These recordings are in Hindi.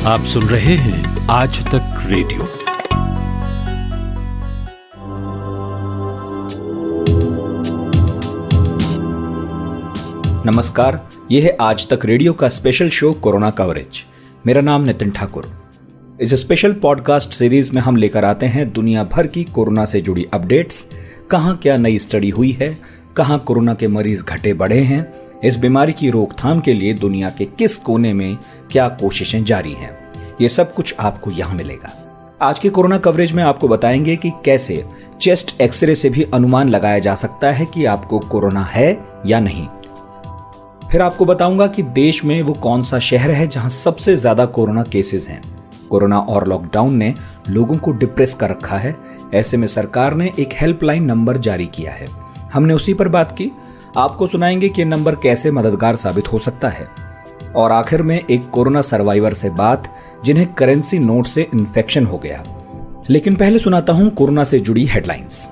आप सुन रहे हैं आज तक रेडियो। नमस्कार, यह है आज तक रेडियो का स्पेशल शो कोरोना कवरेज। मेरा नाम नितिन ठाकुर। इस स्पेशल पॉडकास्ट सीरीज में हम लेकर आते हैं दुनिया भर की कोरोना से जुड़ी अपडेट्स। कहां क्या नई स्टडी हुई है, कहां कोरोना के मरीज घटे बढ़े हैं, इस बीमारी की रोकथाम के लिए दुनिया के किस कोने में क्या कोशिशें जारी हैं, ये सब कुछ आपको यहां मिलेगा। आज के कोरोना कवरेज में आपको बताएंगे कि कैसे चेस्ट एक्सरे से भी अनुमान लगाया जा सकता है कि आपको कोरोना है या नहीं। फिर आपको बताऊंगा कि देश में वो कौन सा शहर है जहां सबसे ज्यादा कोरोना केसेस हैं। कोरोना और लॉकडाउन ने लोगों को डिप्रेस कर रखा है, ऐसे में सरकार ने एक हेल्पलाइन नंबर जारी किया है। हमने उसी पर बात की। आपको सुनाएंगे कि नंबर कैसे मददगार साबित हो सकता है। और आखिर में एक कोरोना सर्वाइवर से बात जिन्हें करेंसी नोट से इन्फेक्शन हो गया। लेकिन पहले सुनाता हूं कोरोना से जुड़ी हेडलाइंस।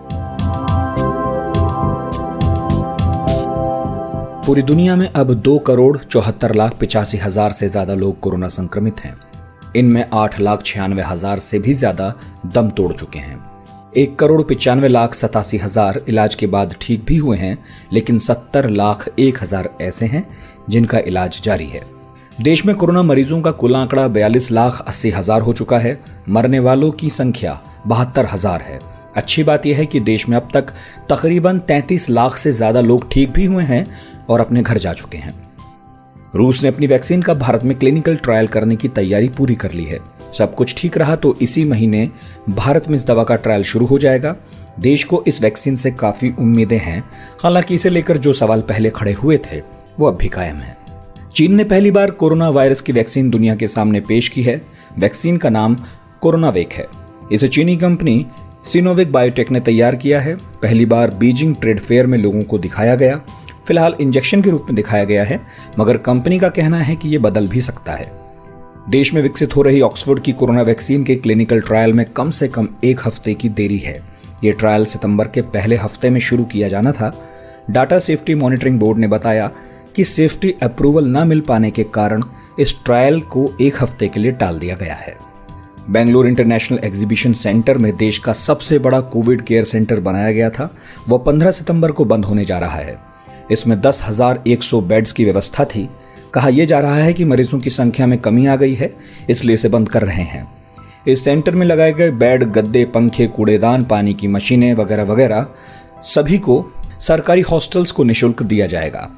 पूरी दुनिया में अब 2,74,85,000 से ज्यादा लोग कोरोना संक्रमित हैं। इनमें 8,96,000 से भी ज्यादा दम तोड़ चुके हैं। 1,95,87,000 इलाज के बाद ठीक भी हुए हैं, लेकिन 70,01,000 ऐसे हैं जिनका इलाज जारी है। देश में कोरोना मरीजों का कुल आंकड़ा 42,80,000 हो चुका है। मरने वालों की संख्या 72,000 है। अच्छी बात यह है कि देश में अब तक तकरीबन 33 लाख से ज्यादा लोग ठीक भी हुए हैं और अपने घर जा चुके हैं। रूस ने अपनी वैक्सीन का भारत में क्लिनिकल ट्रायल करने की तैयारी पूरी कर ली है। सब कुछ ठीक रहा तो इसी महीने भारत में इस दवा का ट्रायल शुरू हो जाएगा। देश को इस वैक्सीन से काफी उम्मीदें हैं, हालांकि इसे लेकर जो सवाल पहले खड़े हुए थे वो अब भी कायम है। चीन ने पहली बार कोरोना वायरस की वैक्सीन दुनिया के सामने पेश की है। वैक्सीन का नाम कोरोनावेक है। इसे चीनी कंपनी सिनोवेक बायोटेक ने तैयार किया है। पहली बार बीजिंग ट्रेड फेयर में लोगों को दिखाया गया। फिलहाल इंजेक्शन के रूप में दिखाया गया है, मगर कंपनी का कहना है कि यह बदल भी सकता है। देश में विकसित हो रही ऑक्सफोर्ड की कोरोना वैक्सीन के क्लिनिकल ट्रायल में कम से कम 1 हफ्ते की देरी है। यह ट्रायल सितंबर के पहले हफ्ते में शुरू किया जाना था। डाटा सेफ्टी मॉनिटरिंग बोर्ड ने बताया कि सेफ्टी अप्रूवल न मिल पाने के कारण इस ट्रायल को 1 हफ्ते के लिए टाल दिया गया है। बेंगलुरु इंटरनेशनल एग्जीबिशन सेंटर में देश का सबसे बड़ा कोविड केयर सेंटर बनाया गया था। वह 15 सितंबर को बंद होने जा रहा है। इसमें 10,100 बेड्स की व्यवस्था थी। कहा यह जा रहा है कि मरीजों की संख्या में कमी आ गई है, इसलिए इसे बंद कर रहे हैं। इस सेंटर में लगाए गए बेड, गद्दे, पंखे, कूड़ेदान, पानी की मशीनें वगैरह वगैरह सभी को सरकारी हॉस्टल्स को निःशुल्क दिया जाएगा।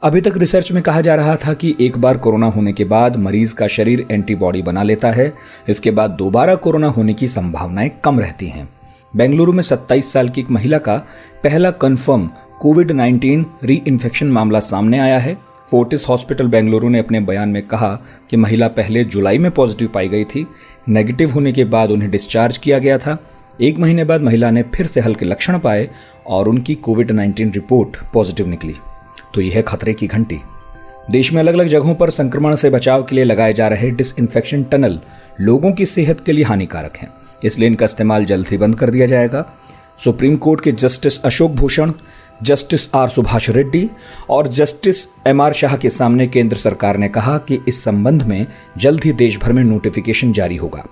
अभी तक रिसर्च में कहा जा रहा था कि एक बार कोरोना होने के बाद मरीज का शरीर एंटीबॉडी बना लेता है। इसके बाद दोबारा कोरोना होने की संभावनाएं कम रहती हैं। बेंगलुरु में 27 साल की एक महिला का पहला कंफर्म कोविड-19 री इन्फेक्शन मामला सामने आया है। फोर्टिस हॉस्पिटल बेंगलुरु ने अपने बयान में कहा कि महिला पहले जुलाई में पॉजिटिव पाई गई थी। नेगेटिव होने के बाद उन्हें डिस्चार्ज किया गया था। 1 महीने बाद महिला ने फिर से हल्के लक्षण पाए और उनकी कोविड-19 रिपोर्ट पॉजिटिव निकली। तो यह है खतरे की घंटी। देश में अलग अलग जगहों पर संक्रमण से बचाव के लिए लगाए जा रहे डिसइंफेक्शन टनल लोगों की सेहत के लिए हानिकारक हैं, इसलिए इनका इस्तेमाल जल्द ही बंद कर दिया जाएगा। सुप्रीम कोर्ट के justice Ashok Bhushan, justice R Subhash Reddy और जस्टिस एमआर शाह के सामने केंद्र सरकार ने कहा कि इस संबंध में जल्द ही देश भर में नोटिफिकेशन जारी होगा।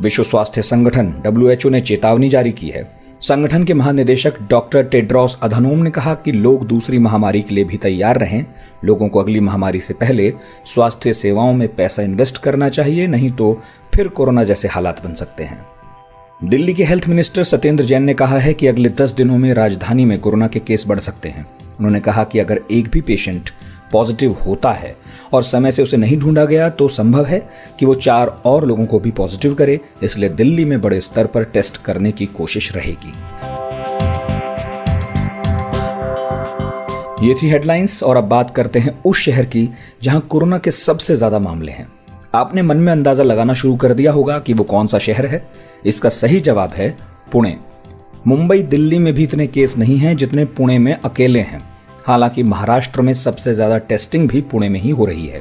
विश्व स्वास्थ्य संगठन WHO ने चेतावनी जारी की है। संगठन के महानिदेशक डॉक्टर टेड्रोस अधानोम ने कहा कि लोग दूसरी महामारी के लिए भी तैयार रहें। लोगों को अगली महामारी से पहले स्वास्थ्य सेवाओं में पैसा इन्वेस्ट करना चाहिए, नहीं तो फिर कोरोना जैसे हालात बन सकते हैं। दिल्ली के हेल्थ मिनिस्टर सत्येंद्र जैन ने कहा है कि अगले 10 दिनों में राजधानी में कोरोना के केस बढ़ सकते हैं। उन्होंने कहा कि अगर एक भी पेशेंट पॉजिटिव होता है और समय से उसे नहीं ढूंढा गया तो संभव है कि वो 4 और लोगों को भी पॉजिटिव करे, इसलिए दिल्ली में बड़े स्तर पर टेस्ट करने की कोशिश रहेगी। ये थी हेडलाइंस और अब बात करते हैं उस शहर की जहां कोरोना के सबसे ज्यादा मामले हैं। आपने मन में अंदाजा लगाना शुरू कर दिया होगा कि वो कौन सा शहर है। इसका सही जवाब है पुणे। मुंबई, दिल्ली में भी इतने केस नहीं हैं जितने पुणे में अकेले हैं। हालांकि महाराष्ट्र में सबसे ज्यादा टेस्टिंग भी पुणे में ही हो रही है।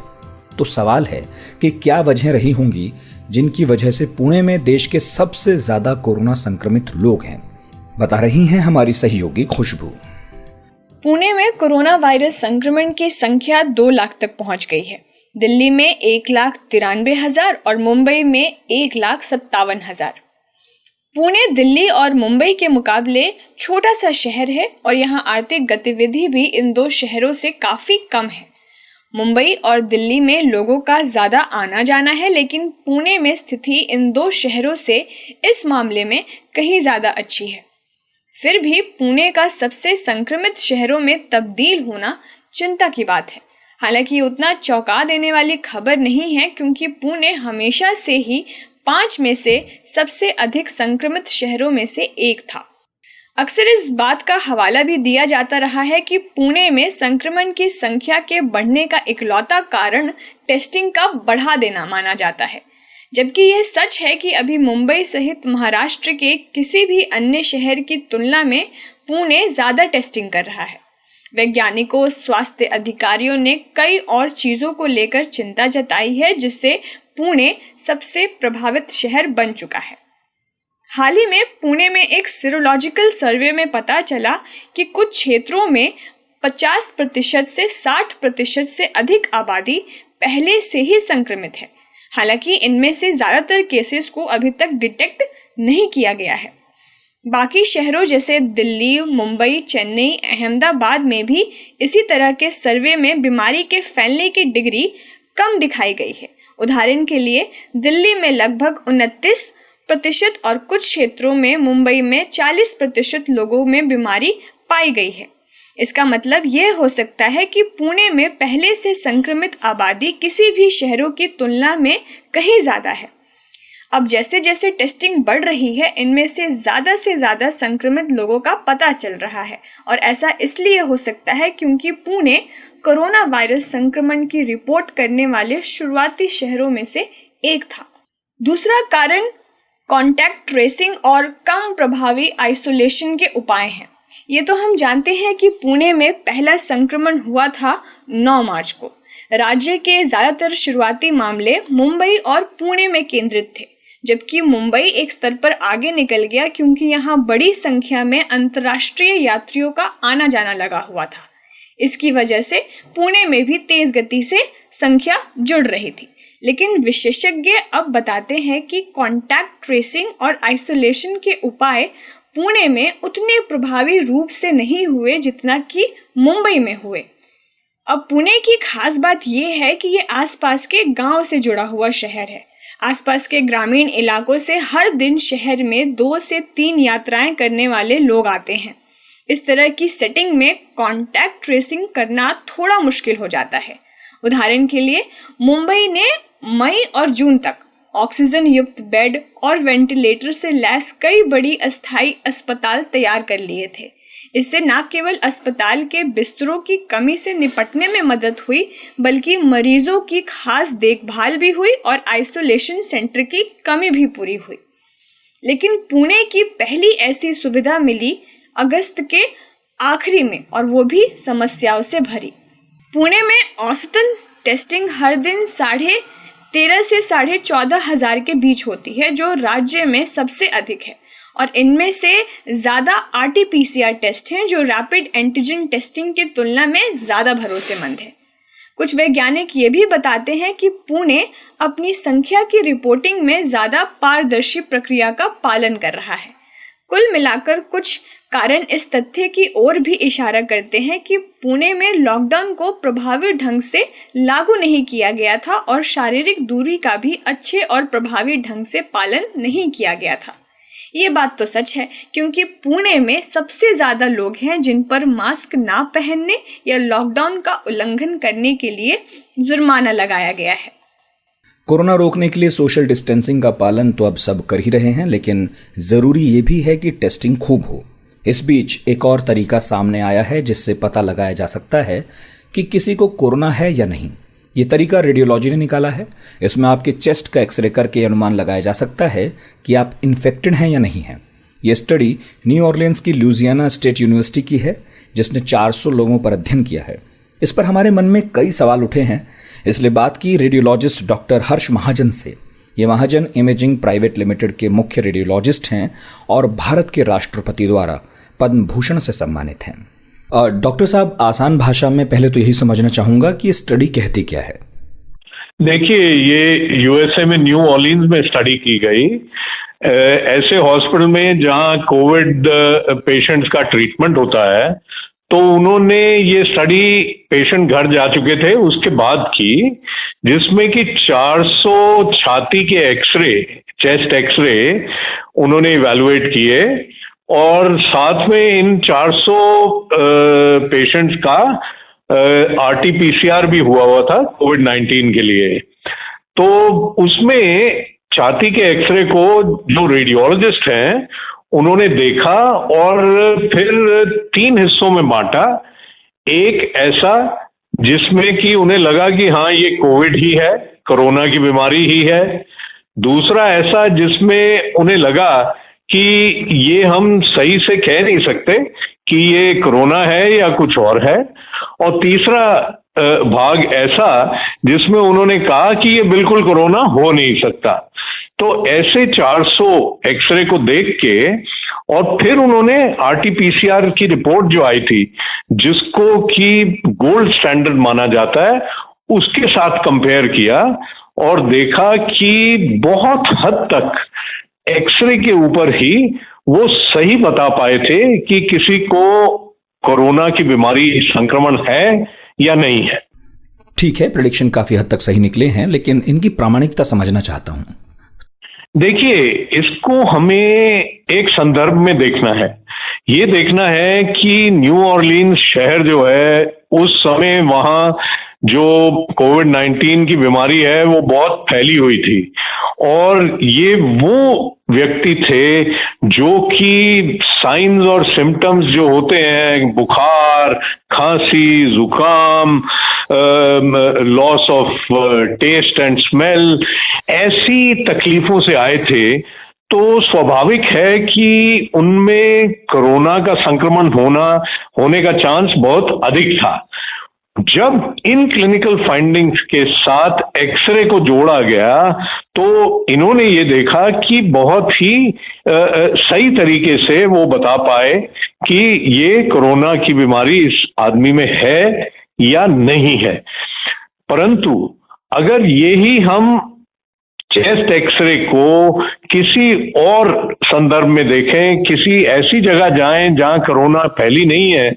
तो सवाल है कि क्या वजह रही होंगी जिनकी वजह से पुणे में देश के सबसे ज्यादा कोरोना संक्रमित लोग हैं। बता रही हैं हमारी सहयोगी खुशबू। पुणे में कोरोना वायरस संक्रमण की संख्या 2 लाख तक पहुंच गई है। दिल्ली में 1,93,000 और मुंबई में 1,57,000। पुणे दिल्ली और मुंबई के मुकाबले छोटा सा शहर है और यहाँ आर्थिक गतिविधि भी इन दो शहरों से काफी कम है। मुंबई और दिल्ली में लोगों का ज्यादा आना जाना है, लेकिन पुणे में स्थिति इन दो शहरों से इस मामले में कहीं ज्यादा अच्छी है। फिर भी पुणे का सबसे संक्रमित शहरों में तब्दील होना चिंता की बात है। हालांकि उतना चौंका देने वाली खबर नहीं है, क्योंकि पुणे हमेशा से ही 5 में से सबसे अधिक संक्रमित शहरों में से एक था। अक्सर इस बात का हवाला भी दिया जाता रहा है कि पुणे में संक्रमण की संख्या के बढ़ने का इकलौता कारण टेस्टिंग का बढ़ा देना माना जाता है, जबकि यह सच है कि अभी मुंबई सहित महाराष्ट्र के किसी भी अन्य शहर की तुलना में पुणे ज्यादा टेस्टिंग कर रहा है। वैज्ञानिकों, स्वास्थ्य अधिकारियों ने कई और चीजों को लेकर चिंता जताई है, जिससे पुणे सबसे प्रभावित शहर बन चुका है। हाल ही में पुणे में एक सीरोलॉजिकल सर्वे में पता चला कि कुछ क्षेत्रों में 50% से 60% से अधिक आबादी पहले से ही संक्रमित है। हालांकि इनमें से ज्यादातर केसेस को अभी तक डिटेक्ट नहीं किया गया है। बाकी शहरों जैसे दिल्ली, मुंबई, चेन्नई, अहमदाबाद में भी इसी तरह के सर्वे में बीमारी के फैलने की डिग्री कम दिखाई गई है। उदाहरण के लिए दिल्ली में लगभग 29% और कुछ क्षेत्रों में मुंबई में 40% लोगों में बीमारी पाई गई है। इसका मतलब यह हो सकता है कि पुणे में पहले से संक्रमित आबादी किसी भी शहरों की तुलना में कहीं ज्यादा है। अब जैसे जैसे टेस्टिंग बढ़ रही है, इनमें से ज्यादा संक्रमित लोगों का पता चल रहा है, और ऐसा इसलिए हो सकता है क्योंकि पुणे कोरोना वायरस संक्रमण की रिपोर्ट करने वाले शुरुआती शहरों में से एक था। दूसरा कारण कॉन्टैक्ट ट्रेसिंग और कम प्रभावी आइसोलेशन के उपाय हैं। ये तो हम जानते हैं कि पुणे में पहला संक्रमण हुआ था 9 मार्च को। राज्य के ज्यादातर शुरुआती मामले मुंबई और पुणे में केंद्रित थे, जबकि मुंबई एक स्तर पर आगे निकल गया क्योंकि यहाँ बड़ी संख्या में अंतर्राष्ट्रीय यात्रियों का आना जाना लगा हुआ था। इसकी वजह से पुणे में भी तेज गति से संख्या जुड़ रही थी। लेकिन विशेषज्ञ अब बताते हैं कि कॉन्टैक्ट ट्रेसिंग और आइसोलेशन के उपाय पुणे में उतने प्रभावी रूप से नहीं हुए जितना कि मुंबई में हुए। अब पुणे की खास बात यह है कि ये आसपास के गांव से जुड़ा हुआ शहर है। आसपास के ग्रामीण इलाकों से हर दिन शहर में 2 से 3 यात्राएं करने वाले लोग आते हैं। इस तरह की सेटिंग में कॉन्टैक्ट ट्रेसिंग करना थोड़ा मुश्किल हो जाता है। उदाहरण के लिए मुंबई ने मई और जून तक ऑक्सीजन युक्त बेड और वेंटिलेटर से लैस कई बड़ी अस्थायी अस्पताल तैयार कर लिए थे। इससे न केवल अस्पताल के बिस्तरों की कमी से निपटने में मदद हुई, बल्कि मरीजों की खास देखभाल भी हुई और आइसोलेशन सेंटर की कमी भी पूरी हुई। लेकिन पुणे की पहली ऐसी सुविधा मिली अगस्त के आखिरी में, और वो भी समस्याओं से भरी। पुणे में औसतन टेस्टिंग हर दिन 13,500 से 14,500 के बीच होती है, जो राज्य में सबसे अधिक है, और इनमें से ज़्यादा RT-PCR टेस्ट हैं, जो रैपिड एंटीजन टेस्टिंग की तुलना में ज़्यादा भरोसेमंद है। कुछ वैज्ञानिक ये भी बताते हैं कि पुणे अपनी संख्या की रिपोर्टिंग में ज़्यादा पारदर्शी प्रक्रिया का पालन कर रहा है। कुल मिलाकर कुछ कारण इस तथ्य की ओर भी इशारा करते हैं कि पुणे में लॉकडाउन को प्रभावी ढंग से लागू नहीं किया गया था और शारीरिक दूरी का भी अच्छे और प्रभावी ढंग से पालन नहीं किया गया था। ये बात तो सच है, क्योंकि पुणे में सबसे ज्यादा लोग हैं जिन पर मास्क ना पहनने या लॉकडाउन का उल्लंघन करने के लिए जुर्माना लगाया गया है। कोरोना रोकने के लिए सोशल डिस्टेंसिंग का पालन तो अब सब कर ही रहे हैं, लेकिन जरूरी ये भी है कि टेस्टिंग खूब हो। इस बीच एक और तरीका सामने आया है जिससे पता लगाया जा सकता है कि किसी को कोरोना है या नहीं। ये तरीका रेडियोलॉजी ने निकाला है। इसमें आपके चेस्ट का एक्सरे करके अनुमान लगाया जा सकता है कि आप इन्फेक्टेड हैं या नहीं हैं। ये स्टडी न्यू ऑरलियंस की लुजियाना स्टेट यूनिवर्सिटी की है, जिसने 400 लोगों पर अध्ययन किया है। इस पर हमारे मन में कई सवाल उठे हैं, इसलिए बात की रेडियोलॉजिस्ट डॉक्टर हर्ष महाजन से। ये महाजन इमेजिंग प्राइवेट लिमिटेड के मुख्य रेडियोलॉजिस्ट हैं और भारत के राष्ट्रपति द्वारा पद्म भूषण से सम्मानित हैं। डॉक्टर साहब, आसान भाषा में पहले तो यही समझना चाहूंगा कि स्टडी कहती क्या है। देखिए, ये यूएसए में न्यू ऑर्लिन्स में स्टडी की गई। ऐसे हॉस्पिटल में जहां कोविड पेशेंट्स का ट्रीटमेंट होता है, तो उन्होंने ये स्टडी पेशेंट घर जा चुके थे उसके बाद की, जिसमें कि 400 छाती के एक्सरे, चेस्ट एक्सरे उन्होंने इवैल्यूएट किए और साथ में इन 400 पेशेंट्स का आरटीपीसीआर भी हुआ था कोविड-19 के लिए। तो उसमें छाती के एक्सरे को जो रेडियोलॉजिस्ट हैं उन्होंने देखा और फिर 3 हिस्सों में बांटा। एक ऐसा जिसमें कि उन्हें लगा कि हाँ ये कोविड ही है, कोरोना की बीमारी ही है। दूसरा ऐसा जिसमें उन्हें लगा कि ये हम सही से कह नहीं सकते कि ये कोरोना है या कुछ और है। और तीसरा भाग ऐसा जिसमें उन्होंने कहा कि ये बिल्कुल कोरोना हो नहीं सकता। तो ऐसे 400 एक्सरे को देख के और फिर उन्होंने आरटीपीसीआर की रिपोर्ट जो आई थी, जिसको कि गोल्ड स्टैंडर्ड माना जाता है, उसके साथ कंपेयर किया और देखा कि बहुत हद तक एक्सरे के ऊपर ही वो सही बता पाए थे कि किसी को कोरोना की बीमारी संक्रमण है या नहीं है। ठीक है, प्रेडिक्शन काफी हद तक सही निकले हैं, लेकिन इनकी प्रामाणिकता समझना चाहता हूं। देखिए, इसको हमें एक संदर्भ में देखना है। ये देखना है कि न्यू ऑर्लिन्स शहर जो है, उस समय वहां जो कोविड-19 की बीमारी है वो बहुत फैली हुई थी और ये वो व्यक्ति थे जो कि साइंस और सिम्टम्स जो होते हैं, बुखार, खांसी, जुकाम, loss of taste and smell, ऐसी तकलीफों से आए थे। तो स्वाभाविक है कि उनमें कोरोना का संक्रमण होने का चांस बहुत अधिक था। जब इन क्लिनिकल फाइंडिंग्स के साथ एक्सरे को जोड़ा गया तो इन्होंने ये देखा कि बहुत ही सही तरीके से वो बता पाए कि ये कोरोना की बीमारी इस आदमी में है या नहीं है। परंतु अगर यही हम चेस्ट एक्सरे को किसी और संदर्भ में देखें, किसी ऐसी जगह जाएं जहां कोरोना फैली नहीं है,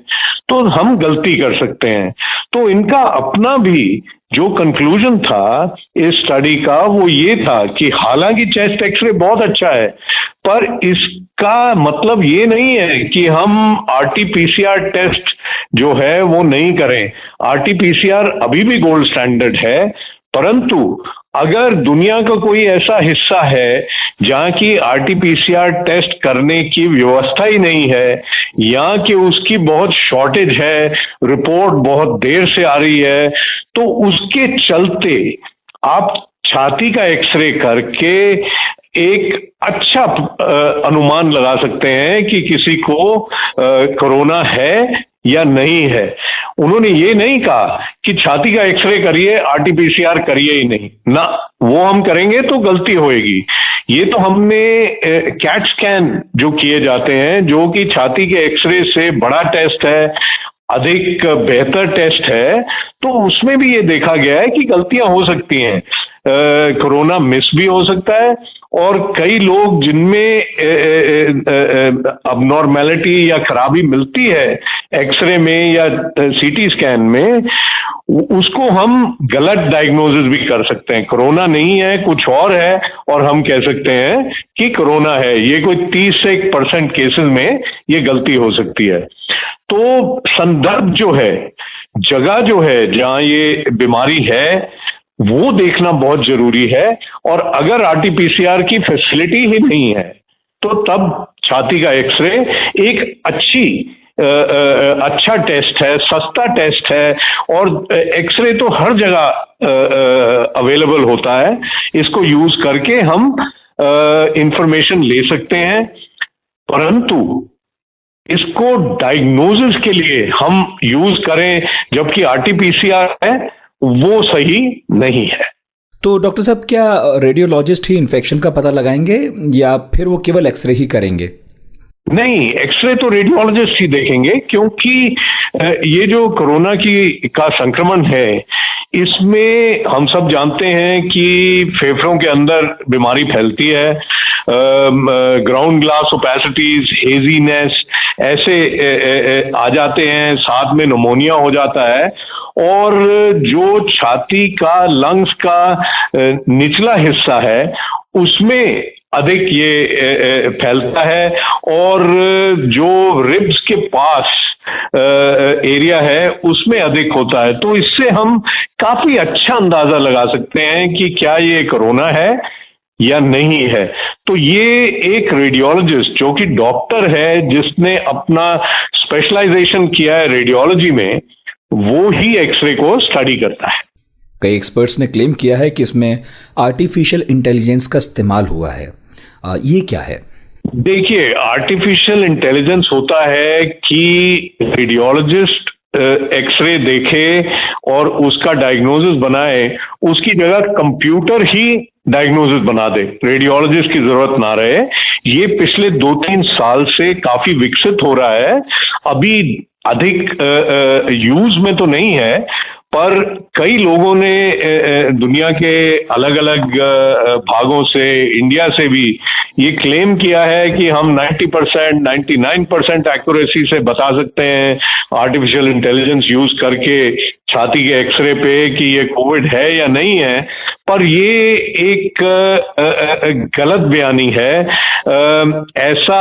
तो हम गलती कर सकते हैं। तो इनका अपना भी जो कंक्लूजन था इस स्टडी का वो ये था कि हालांकि चेस्ट एक्सरे बहुत अच्छा है, पर इसका मतलब ये नहीं है कि हम आरटीपीसीआर टेस्ट जो है वो नहीं करें। आरटीपीसीआर अभी भी गोल्ड स्टैंडर्ड है, परंतु अगर दुनिया का कोई ऐसा हिस्सा है जहां की आरटीपीसीआर टेस्ट करने की व्यवस्था ही नहीं है या कि उसकी बहुत शॉर्टेज है, रिपोर्ट बहुत देर से आ रही है, तो उसके चलते आप छाती का एक्सरे करके एक अच्छा अनुमान लगा सकते हैं कि किसी को कोरोना है या नहीं है। उन्होंने ये नहीं कहा कि छाती का एक्सरे करिए, आरटीपीसीआर करिए ही नहीं ना, वो हम करेंगे तो गलती होएगी। ये तो हमने कैट स्कैन जो किए जाते हैं, जो कि छाती के एक्सरे से बड़ा टेस्ट है, अधिक बेहतर टेस्ट है, तो उसमें भी ये देखा गया है कि गलतियां हो सकती हैं, कोरोना मिस भी हो सकता है और कई लोग जिनमें अबनॉर्मेलिटी या खराबी मिलती है एक्सरे में या सीटी स्कैन में, उसको हम गलत डायग्नोसिस भी कर सकते हैं। कोरोना नहीं है, कुछ और है, और हम कह सकते हैं कि कोरोना है। ये कोई 30 से 1% केसेस में ये गलती हो सकती है। तो संदर्भ जो है, जगह जो है जहां ये बीमारी है, वो देखना बहुत जरूरी है। और अगर आरटीपीसीआर की फैसिलिटी ही नहीं है तो तब छाती का एक्सरे एक अच्छा टेस्ट है, सस्ता टेस्ट है, और एक्सरे तो हर जगह अवेलेबल होता है। इसको यूज करके हम इंफॉर्मेशन ले सकते हैं, परंतु इसको डायग्नोसिस के लिए हम यूज करें जबकि आरटीपीसीआर है, वो सही नहीं है। तो डॉक्टर साहब, क्या रेडियोलॉजिस्ट ही इन्फेक्शन का पता लगाएंगे या फिर वो केवल एक्सरे ही करेंगे? नहीं, एक्सरे तो रेडियोलॉजिस्ट ही देखेंगे, क्योंकि ये जो कोरोना का संक्रमण है, इसमें हम सब जानते हैं कि फेफड़ों के अंदर बीमारी फैलती है, ग्राउंड ग्लास ओपेसिटीज, हेजीनेस ऐसे आ जाते हैं, साथ में निमोनिया हो जाता है, और जो छाती का, लंग्स का निचला हिस्सा है उसमें अधिक ये फैलता है, और जो रिब्स के पास एरिया है उसमें अधिक होता है। तो इससे हम काफी अच्छा अंदाजा लगा सकते हैं कि क्या ये कोरोना है या नहीं है। तो ये एक रेडियोलॉजिस्ट जो कि डॉक्टर है, जिसने अपना स्पेशलाइजेशन किया है रेडियोलॉजी में, वो ही एक्सरे को स्टडी करता है। कई एक्सपर्ट्स ने क्लेम किया है कि इसमें आर्टिफिशियल इंटेलिजेंस का इस्तेमाल हुआ है। ये क्या है? देखिए, आर्टिफिशियल इंटेलिजेंस होता है कि रेडियोलॉजिस्ट एक्सरे देखे और उसका डायग्नोसिस बनाए, उसकी जगह कंप्यूटर ही डायग्नोसिस बना दे, रेडियोलॉजिस्ट की जरूरत ना रहे। ये पिछले 2-3 साल से काफी विकसित हो रहा है, अभी अधिक यूज में तो नहीं है, पर कई लोगों ने दुनिया के अलग अलग भागों से, इंडिया से भी ये क्लेम किया है कि हम 90%, 99% एक्यूरेसी से बता सकते हैं आर्टिफिशियल इंटेलिजेंस यूज करके छाती के एक्सरे पे कि ये कोविड है या नहीं है। पर ये एक गलत बयानी है, ऐसा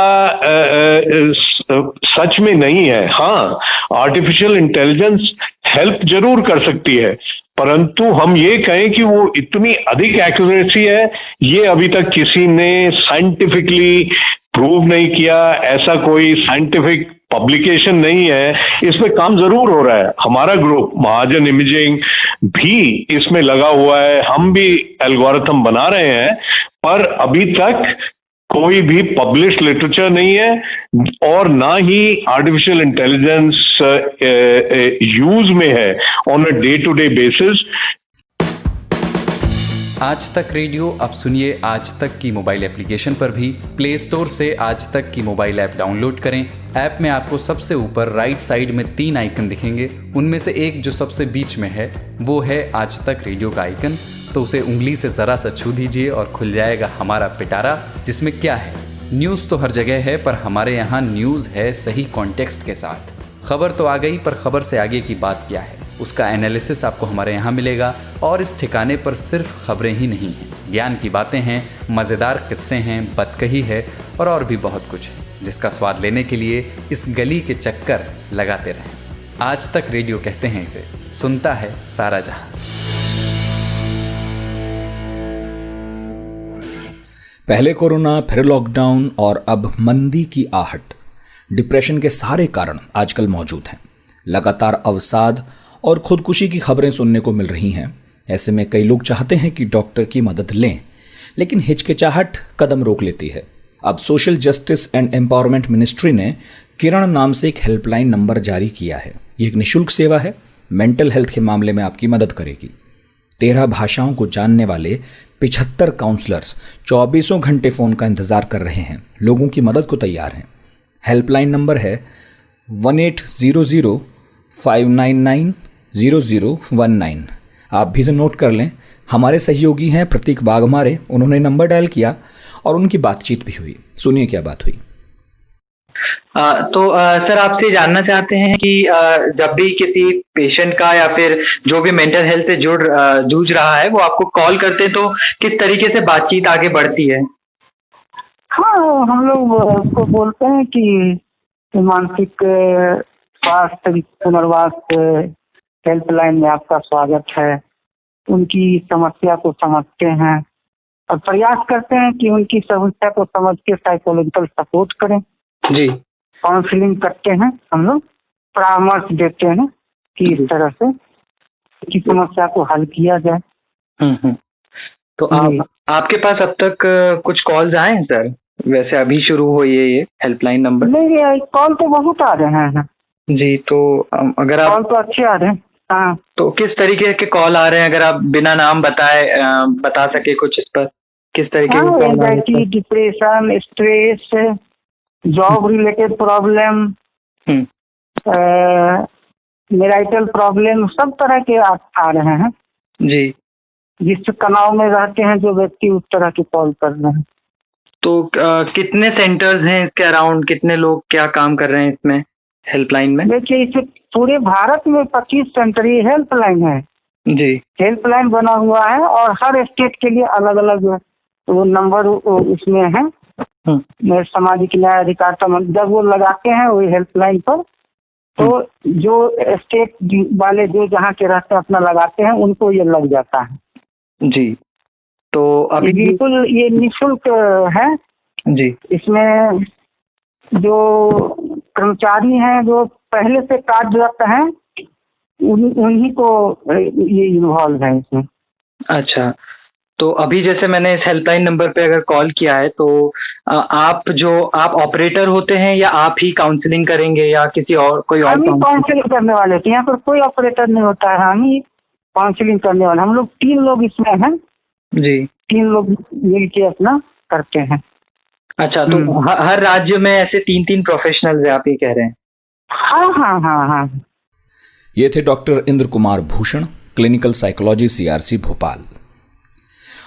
सच में नहीं है। हाँ, आर्टिफिशियल इंटेलिजेंस हेल्प जरूर कर सकती है, परंतु हम ये कहें कि वो इतनी अधिक एक्यूरेसी है, ये अभी तक किसी ने साइंटिफिकली प्रूव नहीं किया। ऐसा कोई साइंटिफिक पब्लिकेशन नहीं है। इसमें काम जरूर हो रहा है, हमारा ग्रुप महाजन इमेजिंग भी इसमें लगा हुआ है, हम भी एल्गोरिथम बना रहे हैं, पर अभी तक कोई भी पब्लिश लिटरेचर नहीं है और ना ही आर्टिफिशियल इंटेलिजेंस यूज में है on a day to day basis. आज तक रेडियो अब सुनिए आज तक की मोबाइल एप्लीकेशन पर भी। प्ले स्टोर से आज तक की मोबाइल ऐप डाउनलोड करें। ऐप में आपको सबसे ऊपर राइट साइड में 3 आइकन दिखेंगे, उनमें से एक जो सबसे बीच में है वो है आज तक रेडियो का आइकन। तो उसे उंगली से जरा सा छू दीजिए और खुल जाएगा हमारा पिटारा, जिसमें क्या है, न्यूज़ तो हर जगह है, पर हमारे यहाँ न्यूज़ है सही कॉन्टेक्स्ट के साथ। खबर तो आ गई, पर खबर से आगे की बात क्या है, उसका एनालिसिस आपको हमारे यहाँ मिलेगा। और इस ठिकाने पर सिर्फ खबरें ही नहीं हैं, ज्ञान की बातें हैं, मज़ेदार किस्से हैं, बतकही है और भी बहुत कुछ है, जिसका स्वाद लेने के लिए इस गली के चक्कर लगाते रहें। आज तक रेडियो कहते हैं इसे, सुनता है सारा जहां। पहले कोरोना, फिर लॉकडाउन और अब मंदी की आहट, डिप्रेशन के सारे कारण आजकल मौजूद हैं। लगातार अवसाद और खुदकुशी की खबरें सुनने को मिल रही हैं। ऐसे में कई लोग चाहते हैं कि डॉक्टर की मदद लें, लेकिन हिचकिचाहट कदम रोक लेती है। अब social justice and empowerment ministry ने किरण नाम से एक हेल्पलाइन नंबर जारी किया है। ये एक निःशुल्क सेवा है, मेंटल हेल्थ के मामले में आपकी मदद करेगी। 13 भाषाओं को जानने वाले 75 काउंसलर्स 24 घंटे फ़ोन का इंतज़ार कर रहे हैं, लोगों की मदद को तैयार हैं। हेल्पलाइन नंबर है 1800-599-0019। आप भी इसे नोट कर लें। हमारे सहयोगी हैं प्रतीक बागमारे, उन्होंने नंबर डायल किया और उनकी बातचीत भी हुई। सुनिए क्या बात हुई। सर, आपसे जानना चाहते हैं कि जब भी किसी पेशेंट का या फिर जो भी मेंटल हेल्थ से जूझ रहा है, वो आपको कॉल करते हैं, तो किस तरीके से बातचीत आगे बढ़ती है? हाँ, हम लोग उसको बोलते हैं कि मानसिक स्वास्थ्य पुनर्वास हेल्पलाइन में आपका स्वागत है। उनकी समस्या को समझते हैं और प्रयास करते हैं कि उनकी समस्या को समझ के साइकोलॉजिकल सपोर्ट करें जी। काउंसलिंग करते हैं, हम लोग परामर्श देते हैं कि इस तरह से की समस्या को हल किया जाए। तो आपके पास अब तक कुछ कॉल्स आए हैं सर? वैसे अभी शुरू हुई है ये हेल्पलाइन नंबर? नहीं, कॉल तो बहुत आ रहे हैं जी। तो अगर आप कॉल तो अच्छे आ रहे हैं। हाँ, तो किस तरीके के कॉल आ रहे हैं, अगर आप बिना नाम बताए बता सके कुछ इस पर, किस तरीके के? Anxiety, depression, stress, job related problem, marital problem, सब तरह के आ रहे हैं। जी। जिस तनाव में रहते हैं जो व्यक्ति उस तरह की कॉल कर रहे हैं। तो कितने सेंटर्स हैं इसके अराउंड, कितने लोग क्या काम कर रहे हैं इसमें हेल्पलाइन में? देखिए, इसे पूरे भारत में 25 सेंटर ये हेल्पलाइन है जी। हेल्पलाइन बना हुआ है और हर स्टेट के लिए अलग अलग वो नंबर उसमें है। सामाजिक न्याय अधिकारिता जब वो लगाते हैं वही हेल्पलाइन पर, तो जो स्टेट वाले जो जहाँ के रहते हैं अपना लगाते हैं उनको ये लग जाता है। जी। तो अभी बिल्कुल ये निःशुल्क है जी। इसमें जो कर्मचारी हैं जो पहले से कार्यरत हैं उन्हीं को ये इन्वॉल्व है इसमें। अच्छा, तो अभी जैसे मैंने इस हेल्पलाइन नंबर पे अगर कॉल किया है तो आप ऑपरेटर होते हैं या आप ही काउंसलिंग करेंगे या किसी और कोई और? हम ही काउंसलिंग करने वाले होते हैं, यहाँ पर कोई ऑपरेटर नहीं होता है, हम ही काउंसलिंग करने वाले। हम लोग 3 लोग इसमें हैं जी, 3 लोग मिलके अपना करते हैं। अच्छा, तो हर राज्य में ऐसे 3-3 प्रोफेशनल्स हैं, आप ये कह रहे हैं? हाँ। ये थे doctor Indra Kumar Bhushan, clinical psychology, CRC Bhopal.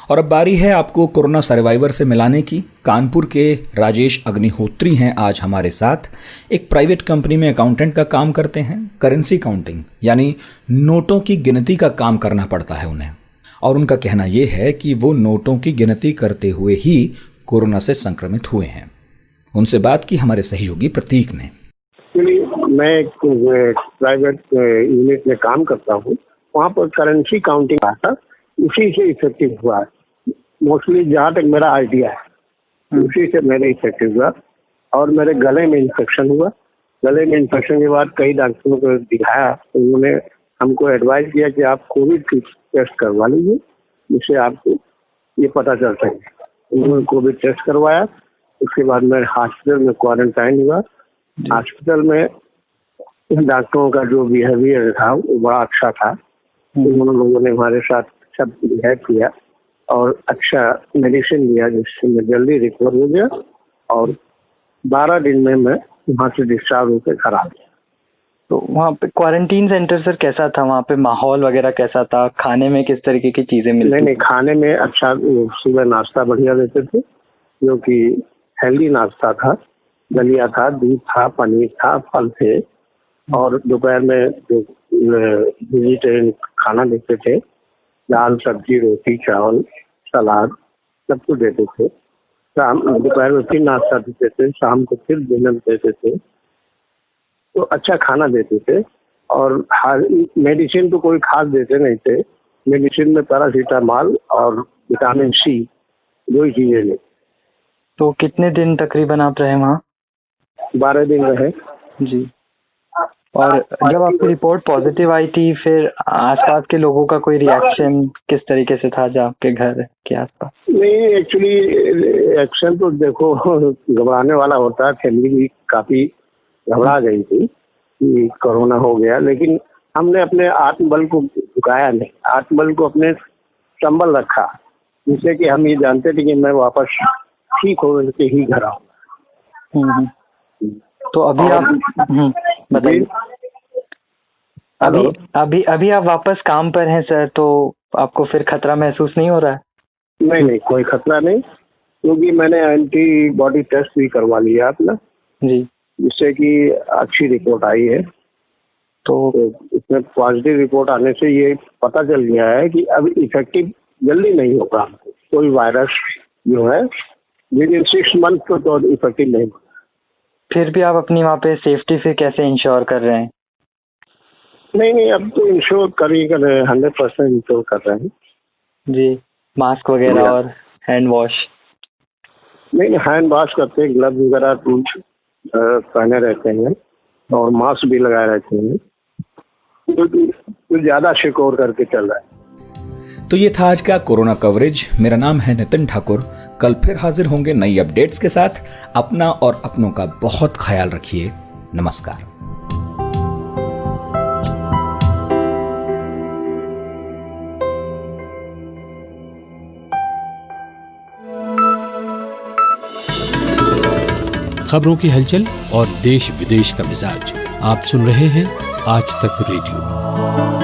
और अब बारी है आपको कोरोना सर्वाइवर से मिलाने की। कानपुर के राजेश अग्निहोत्री हैं आज हमारे साथ। एक प्राइवेट कंपनी में अकाउंटेंट का काम करते हैं। करेंसी काउंटिंग यानी नोटों की गिनती का काम करना पड़ता है उन्हें, और उनका कहना यह है कि वो नोटों की गिनती करते हुए ही कोरोना से संक्रमित हुए हैं। उनसे बात की हमारे सहयोगी प्रतीक ने। मैं एक प्राइवेट यूनिट में काम करता हूँ, वहाँ पर करेंसी काउंटिंग आता, उसी से इफेक्टिव हुआ है। मोस्टली जहाँ तक मेरा आइडिया है उसी से मेरे इफेक्टिव हुआ। और मेरे गले में इन्फेक्शन हुआ। गले में इन्फेक्शन के बाद कई डॉक्टरों को दिखाया, तो उन्होंने हमको एडवाइस किया कि आप कोविड टेस्ट करवा लीजिए, जिससे आपको ये पता चल सके। उन्होंने कोविड टेस्ट करवाया। उसके बाद मैं हॉस्पिटल में क्वारंटाइन हुआ। हॉस्पिटल में डॉक्टरों का जो बिहेवियर था वो बड़ा अच्छा था। उन लोगों ने हमारे साथ सब बिहेव किया और अच्छा मेडिसिन दिया, जिससे मैं जल्दी रिकवर हो गया और 12 दिन में मैं वहाँ से डिस्चार्ज होकर घर आ गया। तो वहाँ पे क्वारंटीन सेंटर सर कैसा था? वहाँ पे माहौल वगैरह कैसा था? खाने में किस तरीके की चीजें मिलती? नहीं, खाने में अच्छा, सुबह नाश्ता बढ़िया देते थे, जो कि हेल्दी नाश्ता था। दलिया था, दूध था, पनीर था, फल थे। और दोपहर में जो वेजिटेरियन खाना देते थे, दाल, सब्जी, रोटी, चावल, सलाद, सब कुछ देते थे। शाम दोपहर में फिर नाश्ता देते थे, शाम को फिर डिनर देते थे। तो अच्छा खाना देते थे। और मेडिसिन तो कोई खास देते नहीं थे। मेडिसिन में पैरासीटामॉल और विटामिन C 2 ही चीजें ले। तो कितने दिन तकरीबन आप रहे वहाँ? 12 दिन रहे जी। और जब आपकी रिपोर्ट पॉजिटिव आई थी, फिर आसपास के लोगों का कोई रिएक्शन किस तरीके से था जब आपके घर के आसपास? नहीं, एक्चुअली रिएक्शन तो देखो घबराने वाला होता है। फैमिली भी काफी घबरा गई थी कि कोरोना हो गया, लेकिन हमने अपने आत्मबल को झुकाया नहीं। आत्मबल को अपने संबल रखा, जिससे कि हम ये जानते थे कि मैं वापस ठीक हो के ही घर आऊंगा। तो अभी आप बताइए। अभी आप वापस काम पर हैं सर, तो आपको फिर खतरा महसूस नहीं हो रहा है? नहीं, कोई खतरा नहीं, क्योंकि मैंने एंटीबॉडी टेस्ट भी करवा लिया अपना जी, जिससे कि अच्छी रिपोर्ट आई है। तो इसमें पॉजिटिव रिपोर्ट आने से ये पता चल गया है कि अब इफेक्टिव जल्दी नहीं होगा कोई वायरस जो है, विदिन 6 मंथ तो इफेक्टिव नहीं होगा। फिर भी आप अपनी वहाँ पे सेफ्टी फिर कैसे इंश्योर कर रहे हैं? नहीं, अब तो इंश्योर कर रहे हैं, 100% इंश्योर कर रहे हैं जी। मास्क वगैरह और हैंड वॉश? नहीं, हैंड वॉश करते हैं, ग्लव्स वगैरह पहने रहते हैं और मास्क भी लगाए रहते हैं, तो ज्यादा सिक्योर करके चल रहा है। तो ये था आज का कोरोना कवरेज। मेरा नाम है नितिन ठाकुर। कल फिर हाजिर होंगे नई अपडेट्स के साथ। अपना और अपनों का बहुत ख्याल रखिए। नमस्कार। खबरों की हलचल और देश विदेश का मिजाज आप सुन रहे हैं आज तक रेडियो।